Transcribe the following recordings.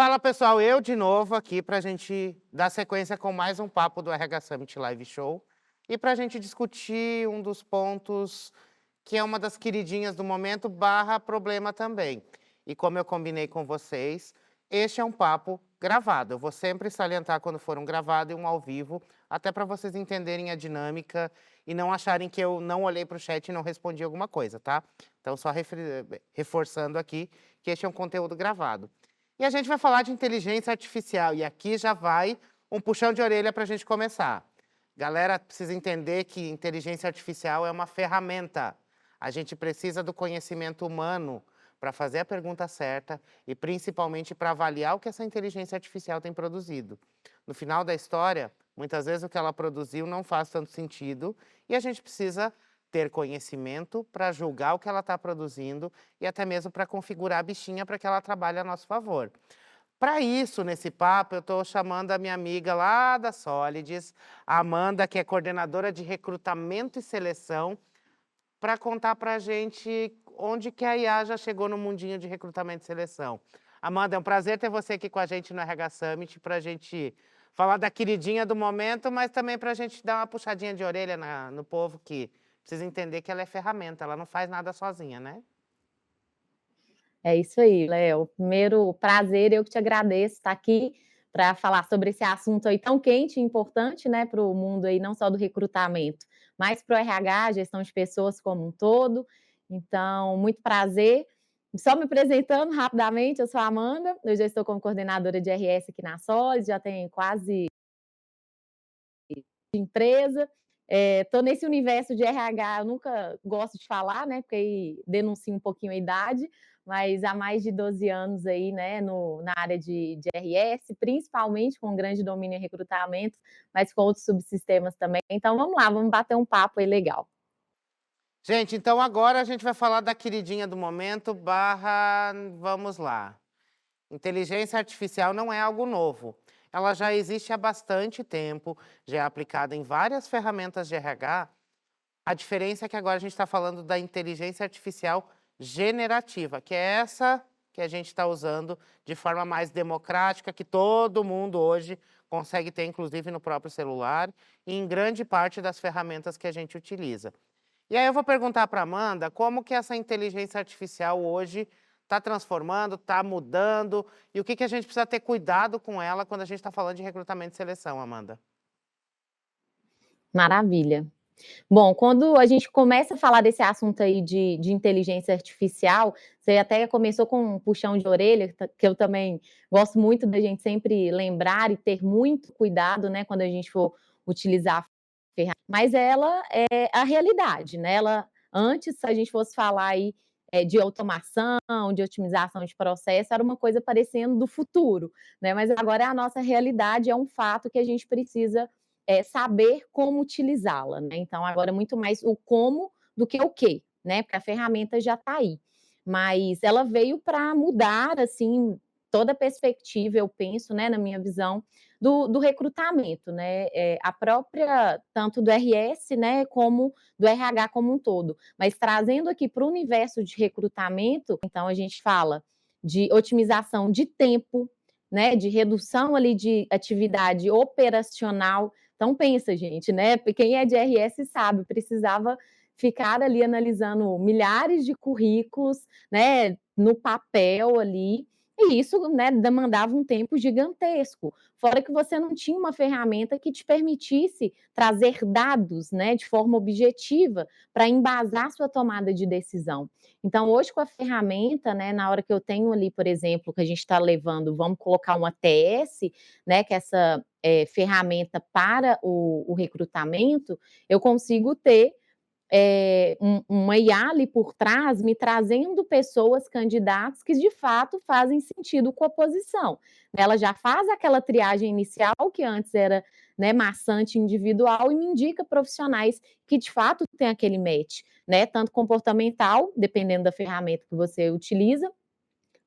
Fala pessoal, eu de novo aqui para a gente dar sequência com mais um papo do RH Summit Live Show e para a gente discutir um dos pontos que é uma das queridinhas do momento barra problema também. E como eu combinei com vocês, este é um papo gravado. Eu vou sempre salientar quando for um gravado e um ao vivo, até para vocês entenderem a dinâmica e não acharem que eu não olhei para o chat e não respondi alguma coisa, tá? Então só reforçando aqui que este é um conteúdo gravado. E a gente vai falar de inteligência artificial, e aqui já vai um puxão de orelha para a gente começar. Galera, precisa entender que inteligência artificial é uma ferramenta. A gente precisa do conhecimento humano para fazer a pergunta certa e principalmente para avaliar o que essa inteligência artificial tem produzido. No final da história, muitas vezes o que ela produziu não faz tanto sentido e a gente precisa ter conhecimento para julgar o que ela está produzindo e até mesmo para configurar a bichinha para que ela trabalhe a nosso favor. Para isso, nesse papo, eu estou chamando a minha amiga lá da Solides, a Amanda, que é coordenadora de recrutamento e seleção, para contar para a gente onde que a IA já chegou no mundinho de recrutamento e seleção. Amanda, é um prazer ter você aqui com a gente no RH Summit, para a gente falar da queridinha do momento, mas também para a gente dar uma puxadinha de orelha no povo que precisa entender que ela é ferramenta, ela não faz nada sozinha, né? É isso aí, Léo. Primeiro, prazer, eu que te agradeço estar aqui para falar sobre esse assunto aí tão quente e importante, né, para o mundo aí, não só do recrutamento, mas para o RH, gestão de pessoas como um todo. Então, muito prazer. Só me apresentando rapidamente, eu sou a Amanda, eu já estou como coordenadora de RS aqui na Solis, já tenho quase de empresa. Estou nesse universo de RH, eu nunca gosto de falar, né, porque aí denuncia um pouquinho a idade, mas há mais de 12 anos aí, né, na área de RS, principalmente com grande domínio em recrutamento, mas com outros subsistemas também. Então vamos lá, vamos bater um papo aí legal. Gente, então agora a gente vai falar da queridinha do momento, barra, vamos lá. Inteligência artificial não é algo novo. Ela já existe há bastante tempo, já é aplicada em várias ferramentas de RH. A diferença é que agora a gente está falando da inteligência artificial generativa, que é essa que a gente está usando de forma mais democrática, que todo mundo hoje consegue ter, inclusive no próprio celular, e em grande parte das ferramentas que a gente utiliza. E aí eu vou perguntar para Amanda como que essa inteligência artificial hoje está transformando, está mudando, e o que que a gente precisa ter cuidado com ela quando a gente está falando de recrutamento e seleção, Amanda? Maravilha. Bom, quando a gente começa a falar desse assunto aí de inteligência artificial, você até começou com um puxão de orelha, que eu também gosto muito da gente sempre lembrar e ter muito cuidado, né, quando a gente for utilizar a ferramenta, mas ela é a realidade, né, ela antes, se a gente fosse falar aí, de automação, de otimização de processo, era uma coisa parecendo do futuro, né, mas agora é a nossa realidade, é um fato que a gente precisa saber como utilizá-la, né? Então, agora é muito mais o como do que o que, né? Porque a ferramenta já está aí. Mas ela veio para mudar, assim, toda a perspectiva, eu penso, né, na minha visão, do recrutamento, né? A própria, tanto do RS, né, como do RH como um todo. Mas trazendo aqui para o universo de recrutamento, então a gente fala de otimização de tempo, né, de redução ali de atividade operacional. Então pensa, gente, né? Quem é de RS sabe, precisava ficar ali analisando milhares de currículos, né, no papel ali, e isso, né, demandava um tempo gigantesco. Fora que você não tinha uma ferramenta que te permitisse trazer dados, né, de forma objetiva para embasar sua tomada de decisão. Então, hoje com a ferramenta, né, na hora que eu tenho ali, por exemplo, que a gente está levando, vamos colocar um ATS, né, que é essa ferramenta para o recrutamento, eu consigo ter uma IA ali por trás, me trazendo pessoas, candidatos que de fato fazem sentido com a posição. Ela já faz aquela triagem inicial, que antes era, né, maçante individual, e me indica profissionais que de fato têm aquele match, né, tanto comportamental, dependendo da ferramenta que você utiliza,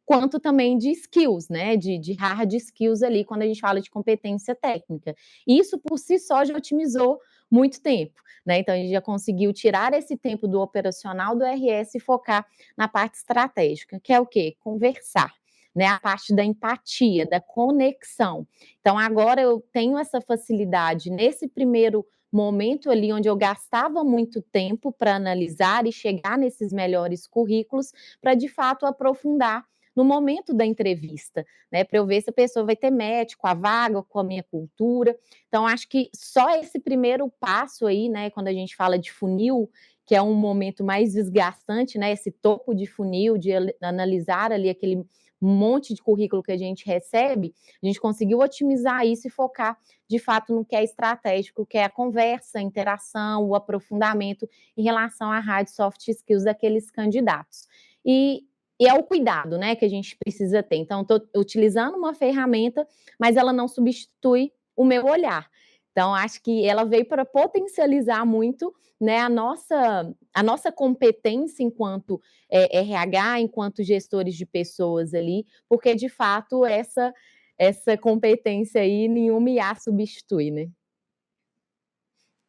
quanto também de skills, né, de hard skills ali, quando a gente fala de competência técnica. Isso por si só já otimizou muito tempo, né, então a gente já conseguiu tirar esse tempo do operacional do RS e focar na parte estratégica, que é o quê? Conversar. né, a parte da empatia, da conexão. Então agora eu tenho essa facilidade nesse primeiro momento ali onde eu gastava muito tempo para analisar e chegar nesses melhores currículos, para de fato aprofundar no momento da entrevista, né, para eu ver se a pessoa vai ter match com a vaga, com a minha cultura. Então acho que só esse primeiro passo aí, né, quando a gente fala de funil, que é um momento mais desgastante, né, esse topo de funil, de analisar ali aquele monte de currículo que a gente recebe, a gente conseguiu otimizar isso e focar de fato no que é estratégico, que é a conversa, a interação, o aprofundamento em relação à hard soft skills daqueles candidatos. E é o cuidado, né, que a gente precisa ter. Então, estou utilizando uma ferramenta, mas ela não substitui o meu olhar. Então, acho que ela veio para potencializar muito, né, a nossa competência enquanto RH, enquanto gestores de pessoas ali, porque de fato essa competência aí nenhuma IA substitui, né?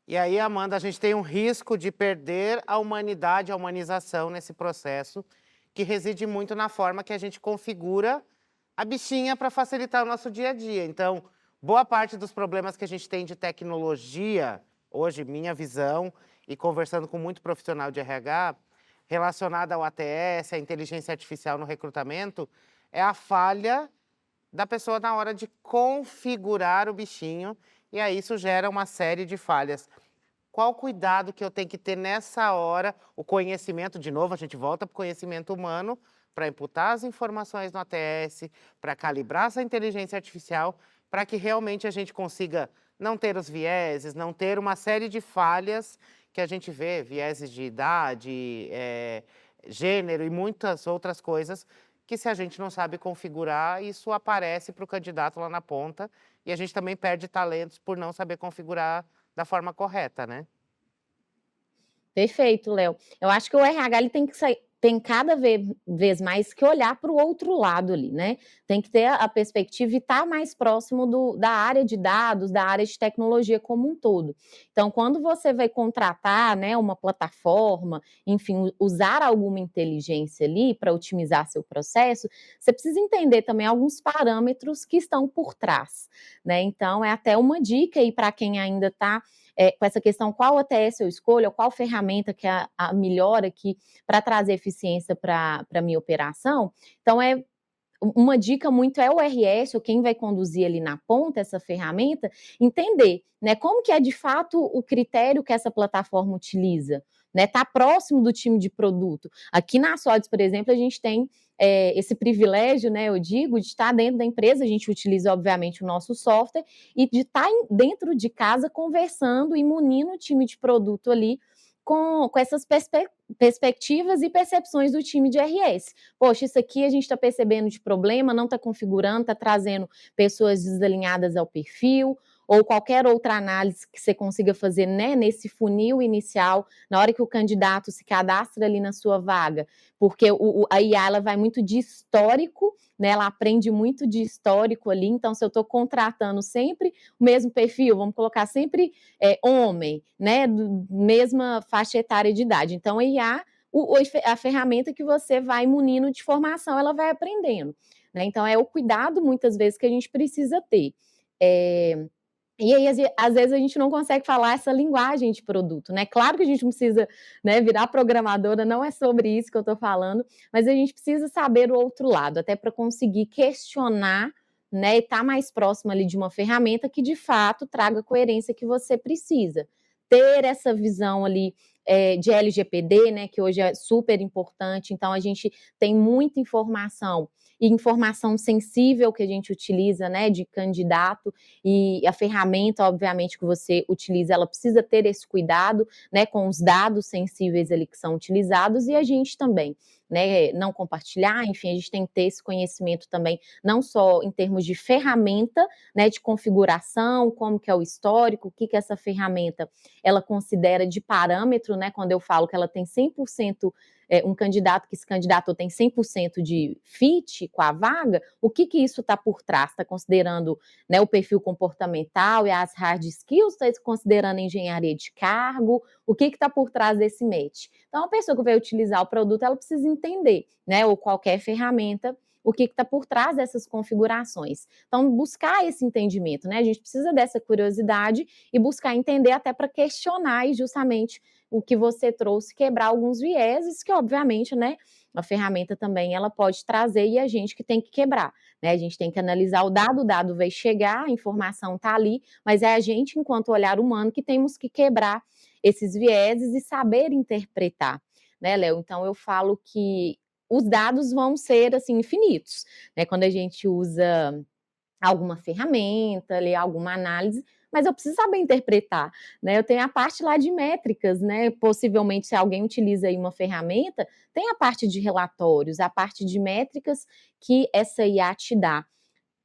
E aí, Amanda, a gente tem um risco de perder a humanidade, a humanização nesse processo, que reside muito na forma que a gente configura a bichinha para facilitar o nosso dia a dia. Então, boa parte dos problemas que a gente tem de tecnologia, hoje, minha visão, e conversando com muito profissional de RH, relacionada ao ATS, a inteligência artificial no recrutamento, é a falha da pessoa na hora de configurar o bichinho, e aí isso gera uma série de falhas. Qual o cuidado que eu tenho que ter nessa hora? O conhecimento, de novo, a gente volta para o conhecimento humano, para imputar as informações no ATS, para calibrar essa inteligência artificial, para que realmente a gente consiga não ter os vieses, não ter uma série de falhas que a gente vê, vieses de idade, gênero e muitas outras coisas, que se a gente não sabe configurar, isso aparece para o candidato lá na ponta, e a gente também perde talentos por não saber configurar da forma correta, né? Perfeito, Léo. Eu acho que o RH ele tem cada vez mais que olhar para o outro lado ali, né? Tem que ter a perspectiva e estar mais próximo da área de dados, da área de tecnologia como um todo. Então, quando você vai contratar, né, uma plataforma, enfim, usar alguma inteligência ali para otimizar seu processo, você precisa entender também alguns parâmetros que estão por trás, né? Então, é até uma dica aí para quem ainda está com essa questão, qual ATS eu escolho, qual ferramenta que é a melhor aqui para trazer eficiência para a minha operação. Então, uma dica muito é o RS, ou quem vai conduzir ali na ponta essa ferramenta, entender, né, como que é de fato o critério que essa plataforma utiliza, né, tá próximo do time de produto. Aqui na Sodes, por exemplo, a gente tem esse privilégio, né, eu digo, de estar dentro da empresa, a gente utiliza, obviamente, o nosso software, e de estar dentro de casa conversando e munindo o time de produto ali com essas perspectivas e percepções do time de RS. Poxa, isso aqui a gente está percebendo de problema, não está configurando, está trazendo pessoas desalinhadas ao perfil, ou qualquer outra análise que você consiga fazer, né, nesse funil inicial, na hora que o candidato se cadastra ali na sua vaga, porque a IA ela vai muito de histórico, né, ela aprende muito de histórico ali, então se eu estou contratando sempre o mesmo perfil, vamos colocar sempre homem, né, mesma faixa etária de idade, então a IA, a ferramenta que você vai munindo de informação, ela vai aprendendo, né, então é o cuidado muitas vezes que a gente precisa ter. E aí, às vezes, a gente não consegue falar essa linguagem de produto, né? Claro que a gente não precisa, né, virar programadora, não é sobre isso que eu estou falando, mas a gente precisa saber o outro lado, até para conseguir questionar, né, e estar tá mais próximo ali de uma ferramenta que, de fato, traga a coerência que você precisa. Ter essa visão ali de LGPD, né, que hoje é super importante, então a gente tem muita informação, e informação sensível que a gente utiliza, né, de candidato, e a ferramenta, obviamente, que você utiliza, ela precisa ter esse cuidado, né, com os dados sensíveis ali que são utilizados, e a gente também, né, não compartilhar, enfim, a gente tem que ter esse conhecimento também, não só em termos de ferramenta, né, de configuração, como que é o histórico, o que que essa ferramenta, ela considera de parâmetro, né, quando eu falo que ela tem 100%, um candidato que se candidatou tem 100% de fit com a vaga, o que que isso está por trás? Está considerando, né, o perfil comportamental e as hard skills, está considerando engenharia de cargo, o que está por trás desse match. Então, a pessoa que vai utilizar o produto, ela precisa entender, né, ou qualquer ferramenta, o que está por trás dessas configurações. Então, buscar esse entendimento, né? A gente precisa dessa curiosidade e buscar entender até para questionar e justamente o que você trouxe, quebrar alguns vieses que, obviamente, né, a ferramenta também ela pode trazer e a gente que tem que quebrar, né? A gente tem que analisar o dado vai chegar, a informação está ali, mas é a gente, enquanto olhar humano, que temos que quebrar esses vieses e saber interpretar, né, Léo? Então eu falo que os dados vão ser assim infinitos, né? Quando a gente usa alguma ferramenta, ler alguma análise, mas eu preciso saber interpretar, né? Eu tenho a parte lá de métricas, né? Possivelmente, se alguém utiliza aí uma ferramenta, tem a parte de relatórios, a parte de métricas que essa IA te dá.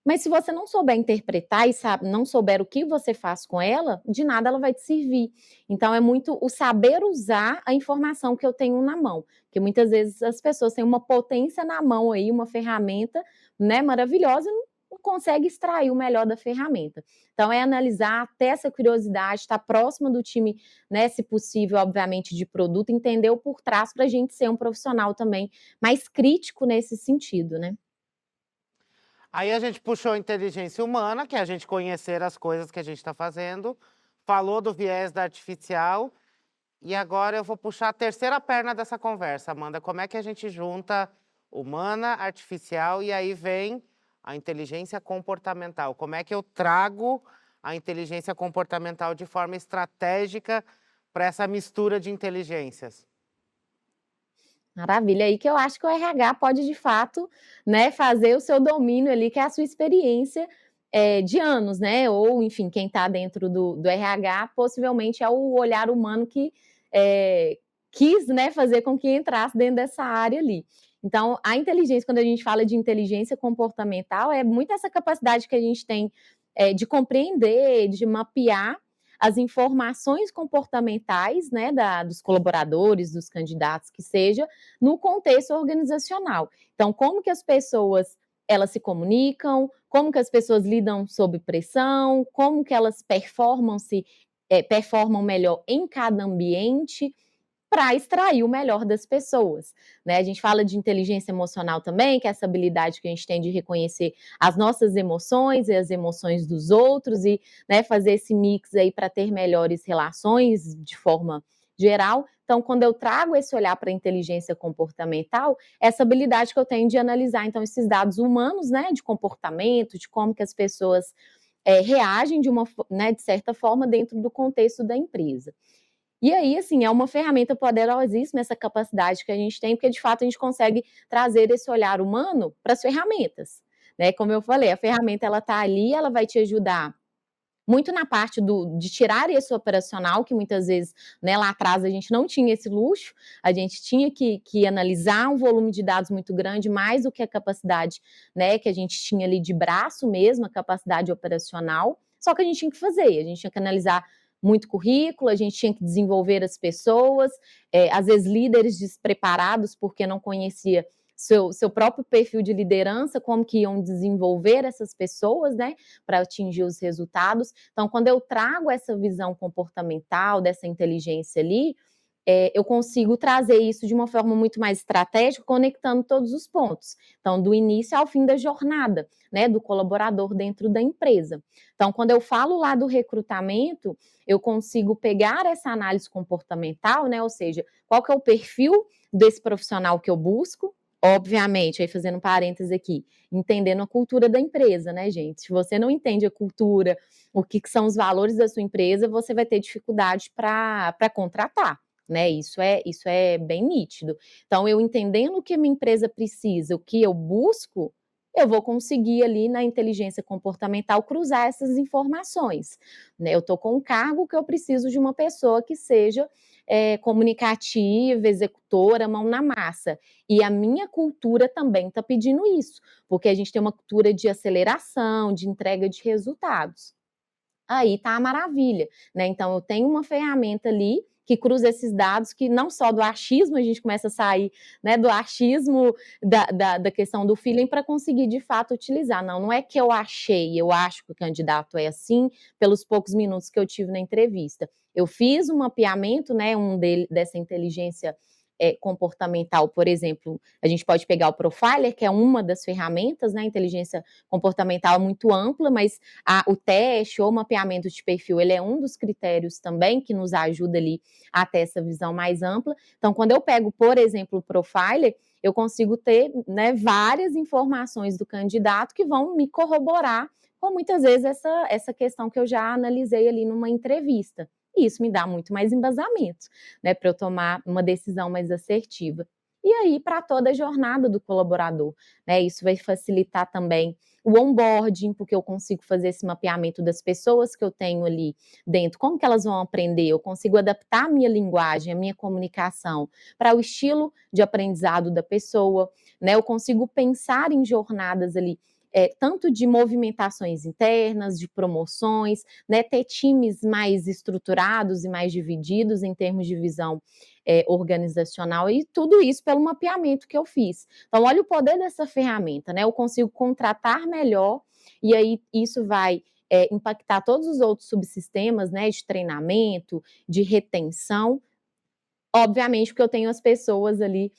Mas se você não souber interpretar e não souber o que você faz com ela, de nada ela vai te servir. Então é muito o saber usar a informação que eu tenho na mão, porque muitas vezes as pessoas têm uma potência na mão aí, uma ferramenta, né, maravilhosa, e não consegue extrair o melhor da ferramenta. Então é analisar, ter essa curiosidade, estar próximo do time, né, se possível, obviamente, de produto, entender o por trás para a gente ser um profissional também mais crítico nesse sentido, né? Aí a gente puxou inteligência humana, que é a gente conhecer as coisas que a gente está fazendo, falou do viés da artificial, e agora eu vou puxar a terceira perna dessa conversa, Amanda. Como é que a gente junta humana, artificial, e aí vem a inteligência comportamental? Como é que eu trago a inteligência comportamental de forma estratégica para essa mistura de inteligências? Maravilha, aí que eu acho que o RH pode de fato, né, fazer o seu domínio ali, que é a sua experiência de anos, né? Ou, enfim, quem está dentro do RH possivelmente é o olhar humano que quis, né, fazer com que entrasse dentro dessa área ali. Então, a inteligência, quando a gente fala de inteligência comportamental, é muito essa capacidade que a gente tem de compreender, de mapear as informações comportamentais, né, dos colaboradores, dos candidatos, que seja, no contexto organizacional. Então, como que as pessoas elas se comunicam, como que as pessoas lidam sob pressão, como que elas performam melhor em cada ambiente, para extrair o melhor das pessoas, né? A gente fala de inteligência emocional também, que é essa habilidade que a gente tem de reconhecer as nossas emoções e as emoções dos outros e, né, fazer esse mix aí para ter melhores relações de forma geral. Então, quando eu trago esse olhar para a inteligência comportamental, essa habilidade que eu tenho de analisar, então, esses dados humanos, né, de comportamento, de como que as pessoas reagem né, de certa forma dentro do contexto da empresa. E aí, assim, é uma ferramenta poderosíssima essa capacidade que a gente tem, porque de fato a gente consegue trazer esse olhar humano para as ferramentas, né? Como eu falei, a ferramenta ela está ali, ela vai te ajudar muito na parte de tirar esse operacional, que muitas vezes, né, lá atrás a gente não tinha esse luxo, a gente tinha que analisar um volume de dados muito grande, mais do que a capacidade, né, que a gente tinha ali de braço mesmo, a capacidade operacional, só que a gente tinha que fazer, a gente tinha que analisar muito currículo, a gente tinha que desenvolver as pessoas, às vezes líderes despreparados porque não conhecia seu próprio perfil de liderança, como que iam desenvolver essas pessoas, né, para atingir os resultados. Então, quando eu trago essa visão comportamental, dessa inteligência ali, eu consigo trazer isso de uma forma muito mais estratégica, conectando todos os pontos. Então, do início ao fim da jornada, né, do colaborador dentro da empresa. Então, quando eu falo lá do recrutamento, eu consigo pegar essa análise comportamental, né, ou seja, qual que é o perfil desse profissional que eu busco, obviamente, aí fazendo um parênteses aqui, entendendo a cultura da empresa, né, gente? Se você não entende a cultura, o que são os valores da sua empresa, você vai ter dificuldade para contratar, né? Isso é bem nítido. Então, eu entendendo o que a minha empresa precisa, o que eu busco, eu vou conseguir ali na inteligência comportamental cruzar essas informações, né? Eu estou com um cargo que eu preciso de uma pessoa que seja comunicativa, executora, mão na massa. E a minha cultura também está pedindo isso, porque a gente tem uma cultura de aceleração, de entrega de resultados. Aí está a maravilha, né? Então eu tenho uma ferramenta ali que cruza esses dados, que não só do achismo, a gente começa a sair, né, do achismo da questão do feeling para conseguir de fato utilizar. Não é que eu achei, eu acho que o candidato é assim, pelos poucos minutos que eu tive na entrevista. Eu fiz um mapeamento, né, dessa inteligência comportamental, por exemplo, a gente pode pegar o Profiler, que é uma das ferramentas, né, inteligência comportamental é muito ampla, mas o teste ou mapeamento de perfil, ele é um dos critérios também que nos ajuda ali a ter essa visão mais ampla. Então, quando eu pego, por exemplo, o Profiler, eu consigo ter, né, várias informações do candidato que vão me corroborar com muitas vezes essa questão que eu já analisei ali numa entrevista. E isso me dá muito mais embasamento, né, para eu tomar uma decisão mais assertiva. E aí, para toda a jornada do colaborador, né, isso vai facilitar também o onboarding, porque eu consigo fazer esse mapeamento das pessoas que eu tenho ali dentro, como que elas vão aprender, eu consigo adaptar a minha linguagem, a minha comunicação para o estilo de aprendizado da pessoa, né, eu consigo pensar em jornadas ali, tanto de movimentações internas, de promoções, né, ter times mais estruturados e mais divididos em termos de visão organizacional, e tudo isso pelo mapeamento que eu fiz. Então, olha o poder dessa ferramenta, né? Eu consigo contratar melhor, e aí isso vai impactar todos os outros subsistemas, né? De treinamento, de retenção, obviamente, porque eu tenho as pessoas ali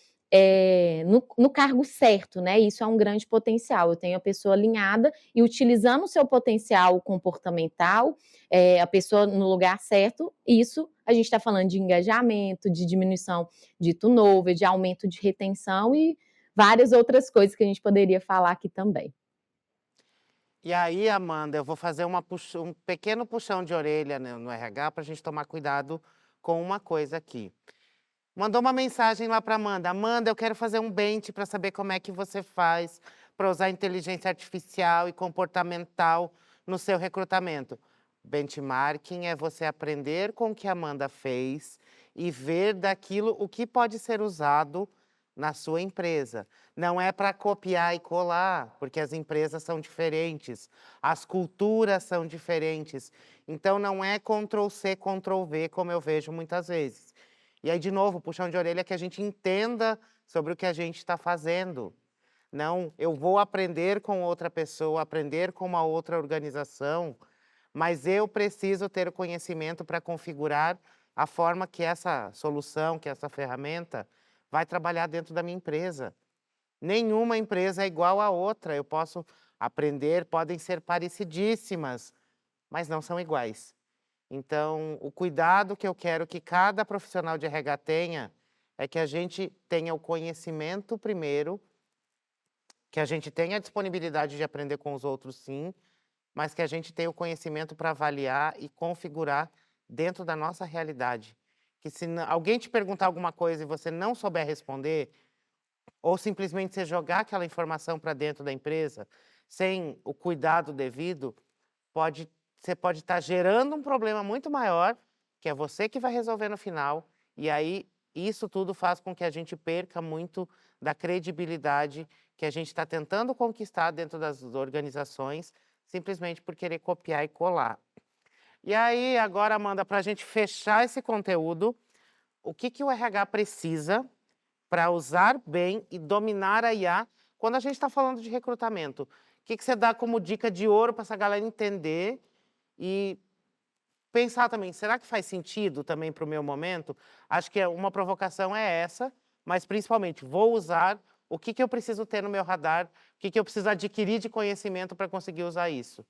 no cargo certo, né? Isso é um grande potencial. Eu tenho a pessoa alinhada e utilizando o seu potencial comportamental, a pessoa no lugar certo. Isso a gente está falando de engajamento, de diminuição de turnover, de aumento de retenção e várias outras coisas que a gente poderia falar aqui também. E aí, Amanda, eu vou fazer um pequeno puxão de orelha no RH para a gente tomar cuidado com uma coisa aqui. Mandou uma mensagem lá para Amanda. Amanda, eu quero fazer um bench para saber como é que você faz para usar inteligência artificial e comportamental no seu recrutamento. Benchmarking é você aprender com o que a Amanda fez e ver daquilo o que pode ser usado na sua empresa. Não é para copiar e colar, porque as empresas são diferentes, as culturas são diferentes. Então não é Ctrl+C, Ctrl+V, como eu vejo muitas vezes. E aí, de novo, puxão de orelha que a gente entenda sobre o que a gente está fazendo. Não, eu vou aprender com outra pessoa, aprender com uma outra organização, mas eu preciso ter o conhecimento para configurar a forma que essa solução, que essa ferramenta vai trabalhar dentro da minha empresa. Nenhuma empresa é igual à outra. Eu posso aprender, podem ser parecidíssimas, mas não são iguais. Então, o cuidado que eu quero que cada profissional de RH tenha é que a gente tenha o conhecimento primeiro, que a gente tenha a disponibilidade de aprender com os outros, sim, mas que a gente tenha o conhecimento para avaliar e configurar dentro da nossa realidade. Que se alguém te perguntar alguma coisa e você não souber responder, ou simplesmente você jogar aquela informação para dentro da empresa, sem o cuidado devido, você pode estar gerando um problema muito maior, que é você que vai resolver no final, e aí isso tudo faz com que a gente perca muito da credibilidade que a gente está tentando conquistar dentro das organizações, simplesmente por querer copiar e colar. E aí, agora, Amanda, para a gente fechar esse conteúdo, o que o RH precisa para usar bem e dominar a IA quando a gente está falando de recrutamento? O que você dá como dica de ouro para essa galera entender e pensar também, será que faz sentido também para o meu momento? Acho que uma provocação é essa, mas principalmente, vou usar, o que eu preciso ter no meu radar, o que eu preciso adquirir de conhecimento para conseguir usar isso?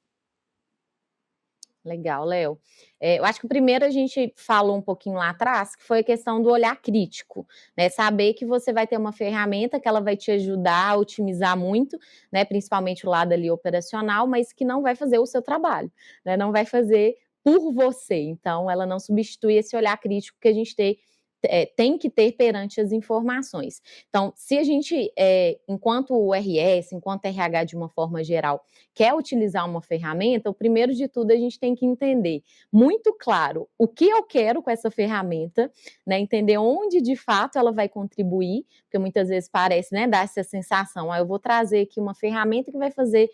Legal, Léo. Eu acho que o primeiro a gente falou um pouquinho lá atrás, que foi a questão do olhar crítico, né? Saber que você vai ter uma ferramenta que ela vai te ajudar a otimizar muito, né? Principalmente o lado ali operacional, mas que não vai fazer o seu trabalho, né? Não vai fazer por você. Então, ela não substitui esse olhar crítico que a gente tem que ter perante as informações. Então, se a gente, enquanto o RS, enquanto RH de uma forma geral, quer utilizar uma ferramenta, o primeiro de tudo a gente tem que entender muito claro o que eu quero com essa ferramenta, né? Entender onde de fato ela vai contribuir, porque muitas vezes parece, né, dar essa sensação, eu vou trazer aqui uma ferramenta que vai fazer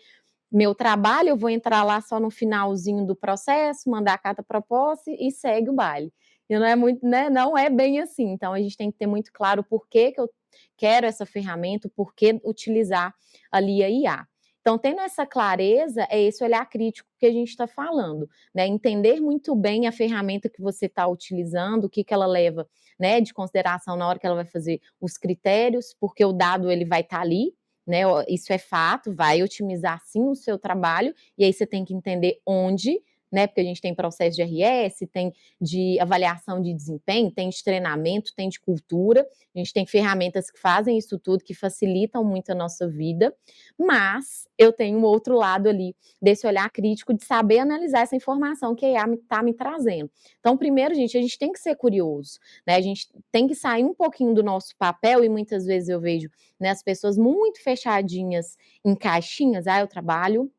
meu trabalho, eu vou entrar lá só no finalzinho do processo, mandar a carta proposta e segue o baile. E não é muito, né, não é bem assim. Então a gente tem que ter muito claro por que eu quero essa ferramenta, por que utilizar ali a IA. Então, tendo essa clareza, é esse olhar crítico que a gente está falando, né? Entender muito bem a ferramenta que você está utilizando, o que que ela leva, né, de consideração na hora que ela vai fazer os critérios, porque o dado ele vai estar ali, né? Isso é fato, vai otimizar sim o seu trabalho, e aí você tem que entender onde, né? Porque a gente tem processo de RS, tem de avaliação de desempenho, tem de treinamento, tem de cultura, a gente tem ferramentas que fazem isso tudo, que facilitam muito a nossa vida, mas eu tenho um outro lado ali, desse olhar crítico, de saber analisar essa informação que a IA está me trazendo. Então, primeiro, gente, a gente tem que ser curioso, né? A gente tem que sair um pouquinho do nosso papel, e muitas vezes eu vejo, né, as pessoas muito fechadinhas em caixinhas, eu trabalho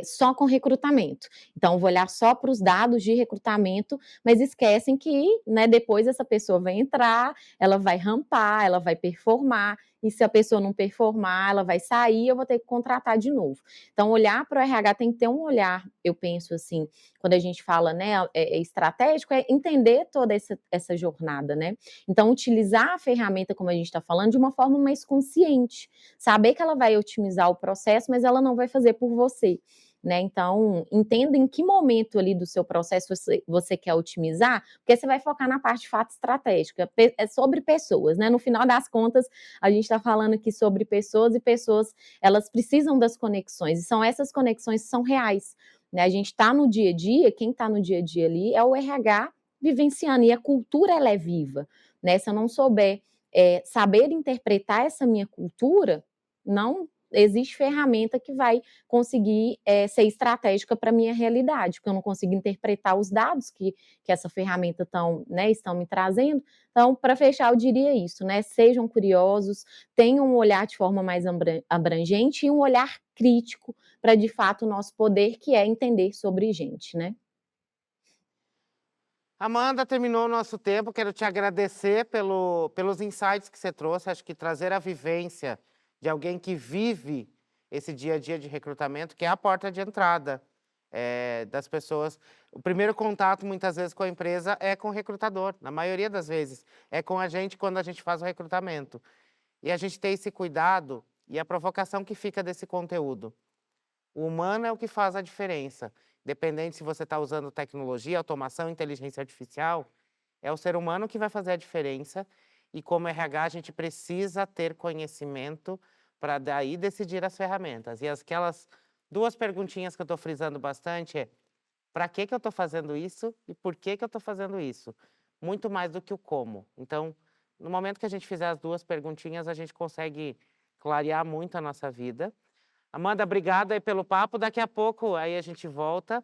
só com recrutamento. Então, vou olhar só para os dados de recrutamento, mas esquecem que, né, depois essa pessoa vai entrar, ela vai rampar, ela vai performar, e se a pessoa não performar, ela vai sair, eu vou ter que contratar de novo. Então, olhar para o RH tem que ter um olhar, eu penso assim, quando a gente fala, né, estratégico, é entender toda essa jornada, né? Então, utilizar a ferramenta, como a gente está falando, de uma forma mais consciente, saber que ela vai otimizar o processo, mas ela não vai fazer por você. Né? Então, entenda em que momento ali do seu processo você quer otimizar, porque você vai focar na parte de fato estratégica, é sobre pessoas, né? No final das contas, a gente está falando aqui sobre pessoas, e pessoas, elas precisam das conexões, e são essas conexões que são reais, né? A gente está no dia a dia, quem está no dia a dia ali é o RH vivenciando, e a cultura ela é viva, né? Se eu não souber saber interpretar essa minha cultura, não existe ferramenta que vai conseguir ser estratégica para a minha realidade, porque eu não consigo interpretar os dados que essa ferramenta né, estão me trazendo. Então, para fechar, eu diria isso, né? Sejam curiosos, tenham um olhar de forma mais abrangente e um olhar crítico para, de fato, o nosso poder, que é entender sobre gente, né? Amanda, terminou o nosso tempo. Quero te agradecer pelos insights que você trouxe. Acho que trazer a vivência de alguém que vive esse dia a dia de recrutamento, que é a porta de entrada das pessoas. O primeiro contato, muitas vezes, com a empresa é com o recrutador. Na maioria das vezes, é com a gente quando a gente faz o recrutamento. E a gente tem esse cuidado e a provocação que fica desse conteúdo. O humano é o que faz a diferença. Independente se você está usando tecnologia, automação, inteligência artificial, é o ser humano que vai fazer a diferença. E como RH, a gente precisa ter conhecimento para daí decidir as ferramentas. E aquelas duas perguntinhas que eu estou frisando bastante é: para que eu estou fazendo isso e por que eu estou fazendo isso? Muito mais do que o como. Então, no momento que a gente fizer as duas perguntinhas, a gente consegue clarear muito a nossa vida. Amanda, obrigado aí pelo papo. Daqui a pouco aí a gente volta.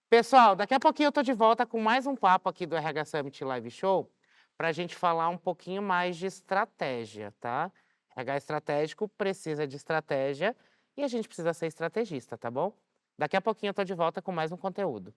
Pessoal, daqui a pouquinho eu tô de volta com mais um papo aqui do RH Summit Live Show, para a gente falar um pouquinho mais de estratégia, tá? RH estratégico precisa de estratégia e a gente precisa ser estrategista, tá bom? Daqui a pouquinho eu tô de volta com mais um conteúdo.